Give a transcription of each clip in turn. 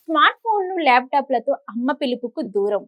Smart ఫోన్లు ల్యాప్టాప్లతో అమ్మ పిలుపుకు దూరం.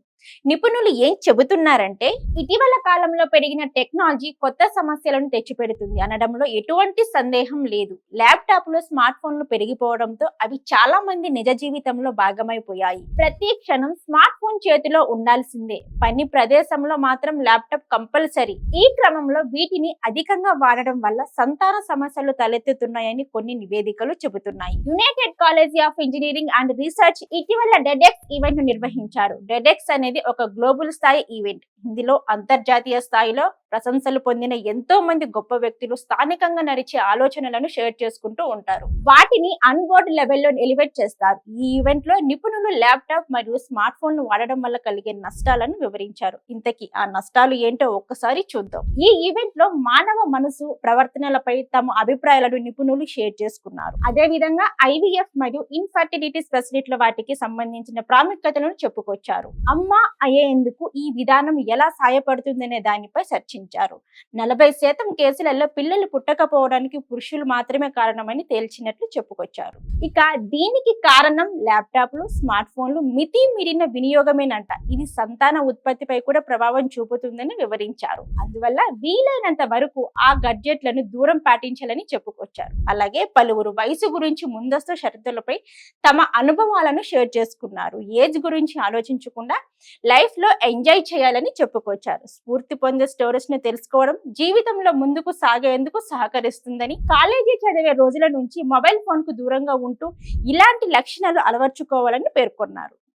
నిపుణులు ఏం చెబుతున్నారంటే ఇటీవల కాలంలో పెరిగిన టెక్నాలజీ కొత్త సమస్యలను తెచ్చిపెడుతుంది అనడంలో ఎటువంటి సందేహం లేదు. ల్యాప్టాప్లు స్మార్ట్ ఫోన్లు పెరిగిపోవడంతో అవి చాలా మంది నిజ జీవితంలో భాగమైపోయాయి. ప్రతి క్షణం స్మార్ట్ ఫోన్ చేతిలో ఉండాల్సిందే. పని ప్రదేశంలో మాత్రం ల్యాప్టాప్ కంపల్సరీ. ఈ క్రమంలో వీటిని అధికంగా వాడడం వల్ల సంతాన సమస్యలు తలెత్తుతున్నాయని కొన్ని నివేదికలు చెబుతున్నాయి. United college of engineering and research ఇటీవల డెడెక్స్ ఈవెంట్ ను నిర్వహించారు. డెడెక్స్ అనేది ఒక గ్లోబల్ స్థాయి ఈవెంట్. ఇందులో అంతర్జాతీయ స్థాయిలో ప్రశంసలు పొందిన ఎంతో మంది గొప్ప వ్యక్తులు స్థానికంగా నడిచే ఆలోచనలను షేర్ చేసుకుంటూ ఉంటారు. వాటిని అన్బోర్డ్ లెవెల్లో ఎలివేట్ చేస్తారు. ఈ ఈవెంట్ లో నిపుణులు ల్యాప్టాప్ మరియు స్మార్ట్ ఫోన్ ను వాడడం వల్ల కలిగే నష్టాలను వివరించారు. ఇంతకీ ఆ నష్టాలు ఏంటో ఒక్కసారి చూద్దాం. ఈ ఈవెంట్ లో మానవ మనసు ప్రవర్తనలపై తమ అభిప్రాయాలను నిపుణులు షేర్ చేసుకున్నారు. అదే విధంగా IVF మరియు ఇన్ఫర్టిలిటీ స్పెషలిస్టుల వాటికి సంబంధించిన ప్రాముఖ్యతలను చెప్పుకొచ్చారు. అమ్మ అయ్యేందుకు ఈ విధానం ఎలా సహాయపడుతుందనే దానిపై చర్చించారు. 40% కేసులలో పిల్లలు పుట్టకపోవడానికి పురుషులు మాత్రమే కారణమని తేల్చినట్లు చెప్పుకొచ్చారు. ఇక దీనికి కారణం ల్యాప్టాప్లు, స్మార్ట్ ఫోన్లు మితి మీరిన వినియోగమేనంట. ఇది సంతాన ఉత్పత్తిపై కూడా ప్రభావం చూపుతుందని వివరించారు. అందువల్ల వీలైనంత వరకు ఆ గడ్జెట్లను దూరం పాటించాలని చెప్పుకొచ్చారు. అలాగే పలువురు వయసు గురించి ముందస్తు షరతులపై తమ అనుభవాలను షేర్ చేసుకున్నారు. ఏజ్ గురించి ఆలోచించకుండా లైఫ్ లో ఎంజాయ్ చేయాలని చెప్పుకొచ్చారు. స్ఫూర్తి పొందే స్టోరీస్ ని తెలుసుకోవడం జీవితంలో ముందుకు సాగేందుకు సహకరిస్తుందని, కాలేజీ చదివే రోజుల నుంచి మొబైల్ ఫోన్ కు దూరంగా ఉంటూ ఇలాంటి లక్షణాలు అలవర్చుకోవాలని పేర్కొన్నారు.